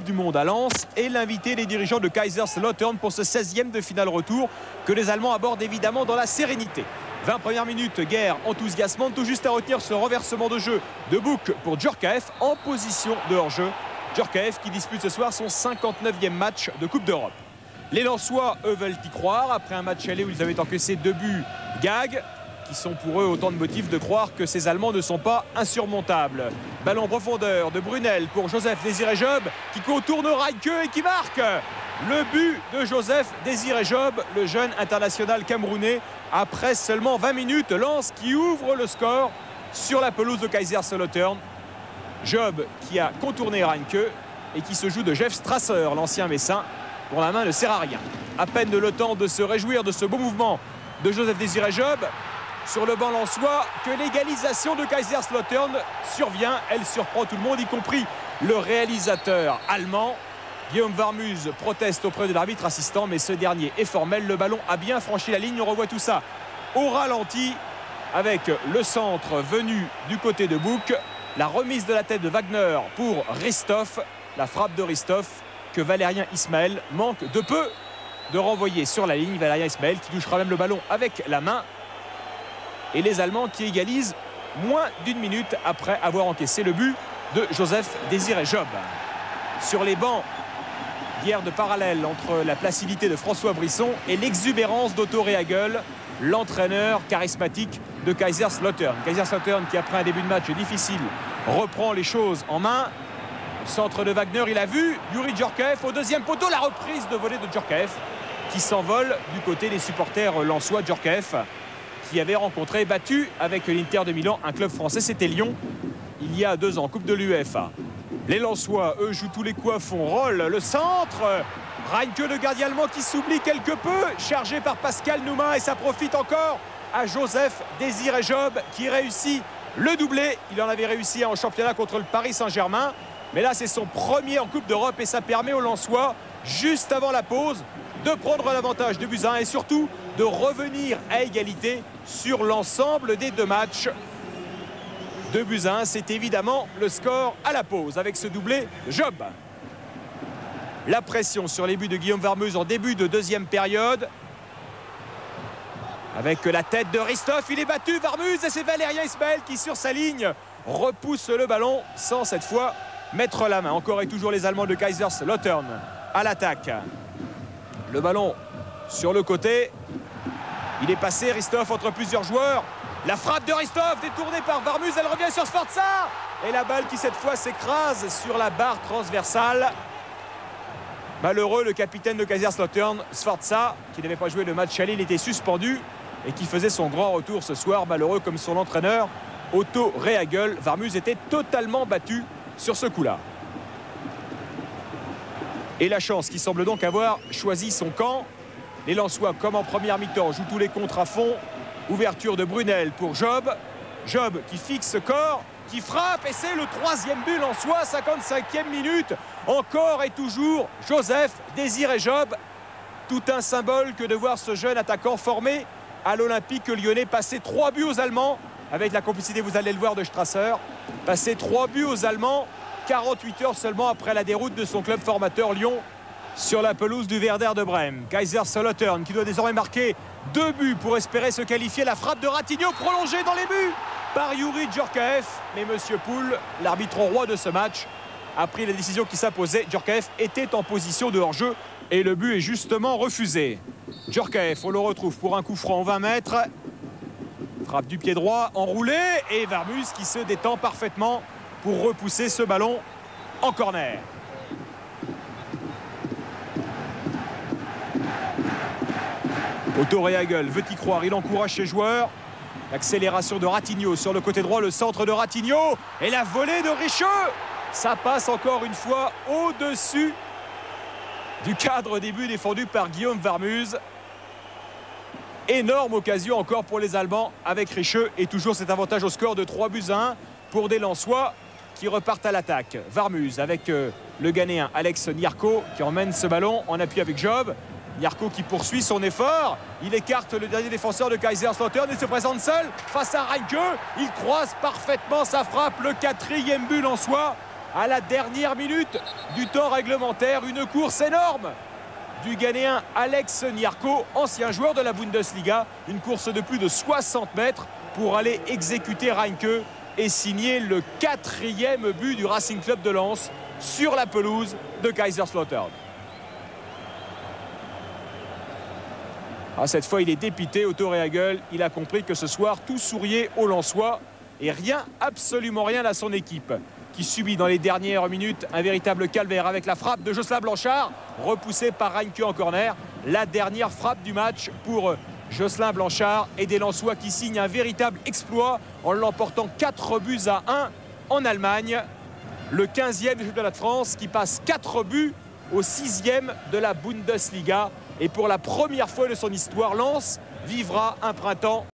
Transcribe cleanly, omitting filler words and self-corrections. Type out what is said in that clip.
du Monde à Lens et l'invité des dirigeants de Kaiserslautern pour ce 16e de finale retour que les Allemands abordent évidemment dans la sérénité. 20 premières minutes, guerre enthousiasmante, tout juste à retenir ce renversement de jeu de Bouc pour Djorkaeff en position de hors-jeu. Djorkaeff qui dispute ce soir son 59e match de Coupe d'Europe. Les Lensois, eux, veulent y croire après un match aller où ils avaient encaissé 2 buts gag, qui sont pour eux autant de motifs de croire que ces Allemands ne sont pas insurmontables. Ballon en profondeur de Brunel pour Joseph Désiré Job qui contourne Reinke et qui marque le but de Joseph Désiré Job, le jeune international camerounais. Après seulement 20 minutes, Lens qui ouvre le score sur la pelouse de Kaiserslautern. Job qui a contourné Reinke et qui se joue de Jeff Strasser, l'ancien Messin, dont la main ne sert à rien. À peine le temps de se réjouir de ce beau mouvement de Joseph Désiré Job sur le banc lensois que l'égalisation de Kaiserslautern survient. Elle surprend tout le monde, y compris le réalisateur allemand. Guillaume Varmuz proteste auprès de l'arbitre assistant, mais ce dernier est formel. Le ballon a bien franchi la ligne. On revoit tout ça au ralenti avec le centre venu du côté de Bouc. La remise de la tête de Wagner pour Ristoff. La frappe de Ristoff que Valérien Ismaël manque de peu de renvoyer sur la ligne. Valérien Ismaël qui touchera même le ballon avec la main. Et les Allemands qui égalisent moins d'une minute après avoir encaissé le but de Joseph Désiré Job. Sur les bancs, guerre de parallèle entre la placidité de François Brisson et l'exubérance d'Otto Rehhagel, l'entraîneur charismatique de Kaiserslautern. Kaiserslautern qui, après un début de match difficile, reprend les choses en main. Centre de Wagner, il a vu Youri Djorkaeff au deuxième poteau. La reprise de volée de Djorkaeff qui s'envole du côté des supporters lensois. Djorkaeff qui avait rencontré et battu avec l'Inter de Milan un club français, c'était Lyon, il y a 2 ans, Coupe de l'UEFA. Les Lensois, eux, jouent tous les coups à fond. Roll, le centre. Reinke, le gardien allemand qui s'oublie quelque peu, chargé par Pascal Nouma, et ça profite encore à Joseph Désiré Job qui réussit le doublé. Il en avait réussi en championnat contre le Paris Saint-Germain, mais là c'est son premier en Coupe d'Europe et ça permet aux Lensois, juste avant la pause, de prendre l'avantage de Buzyn et surtout de revenir à égalité sur l'ensemble des 2 matchs. 2-1, c'est évidemment le score à la pause avec ce doublé Job. La pression sur les buts de Guillaume Varmuz en début de 2e période. Avec la tête de Ristoff, il est battu Varmuz et c'est Valérien Ismaël qui sur sa ligne repousse le ballon sans cette fois mettre la main. Encore et toujours les Allemands de Kaiserslautern à l'attaque. Le ballon sur le côté. Il est passé Ristoff entre plusieurs joueurs. La frappe de Ristoff détournée par Varmuz, elle revient sur Sforza. Et la balle qui cette fois s'écrase sur la barre transversale. Malheureux le capitaine de Kaiserslautern, Sforza, qui n'avait pas joué le match aller, il était suspendu et qui faisait son grand retour ce soir. Malheureux comme son entraîneur, Otto Rehhagel. Varmuz était totalement battu sur ce coup-là. Et la chance qui semble donc avoir choisi son camp. Les Lensois, comme en première mi-temps, jouent tous les contres à fond. Ouverture de Brunel pour Job. Job qui fixe corps, qui frappe. Et c'est le 3e but lensois, 55e minute. Encore et toujours Joseph Désiré Job. Tout un symbole que de voir ce jeune attaquant formé à l'Olympique lyonnais passer 3 buts aux Allemands. Avec la complicité, vous allez le voir, de Strasser. Passer 3 buts aux Allemands, 48 heures seulement après la déroute de son club formateur Lyon sur la pelouse du Werder de Brême. Kaiserslautern qui doit désormais marquer 2 buts pour espérer se qualifier. La frappe de Ratinho prolongée dans les buts par Youri Djorkaeff. Mais Monsieur Poul, l'arbitre roi de ce match, a pris la décision qui s'imposait. Djorkaeff était en position de hors-jeu et le but est justement refusé. Djorkaeff, on le retrouve pour un coup franc aux 20 mètres. Frappe du pied droit, enroulé, et Varmuz qui se détend parfaitement pour repousser ce ballon en corner. Otto Rehhagel veut y croire, il encourage ses joueurs. L'accélération de Ratinho sur le côté droit, le centre de Ratinho et la volée de Richeux. Ça passe encore une fois au-dessus du cadre des buts défendu par Guillaume Varmuz. Énorme occasion encore pour les Allemands avec Richeux et toujours cet avantage au score de 3-1 pour des Lensois qui repartent à l'attaque. Varmuz avec le Ghanéen Alex Nyarko qui emmène ce ballon en appui avec Job. Nyarko qui poursuit son effort. Il écarte le dernier défenseur de Kaiserslautern et se présente seul face à Reinke. Il croise parfaitement sa frappe, le 4e but lensois. à la dernière minute du temps réglementaire. Une course énorme du Ghanéen Alex Nyarko, ancien joueur de la Bundesliga. Une course de plus de 60 mètres pour aller exécuter Reinke et signer le 4e but du Racing Club de Lens sur la pelouse de Kaiserslautern. Cette fois, il est dépité, Otto Rehhagel. Il a compris que ce soir, tout souriait aux Lensois et rien, absolument rien à son équipe, qui subit dans les dernières minutes un véritable calvaire avec la frappe de Jocelyn Blanchard, repoussée par Reinke en corner. La dernière frappe du match pour Jocelyn Blanchard et des Lensois qui signent un véritable exploit en l'emportant 4-1 en Allemagne. Le 15e du championnat de France qui passe 4 buts au 6e de la Bundesliga. Et pour la première fois de son histoire, Lens vivra un printemps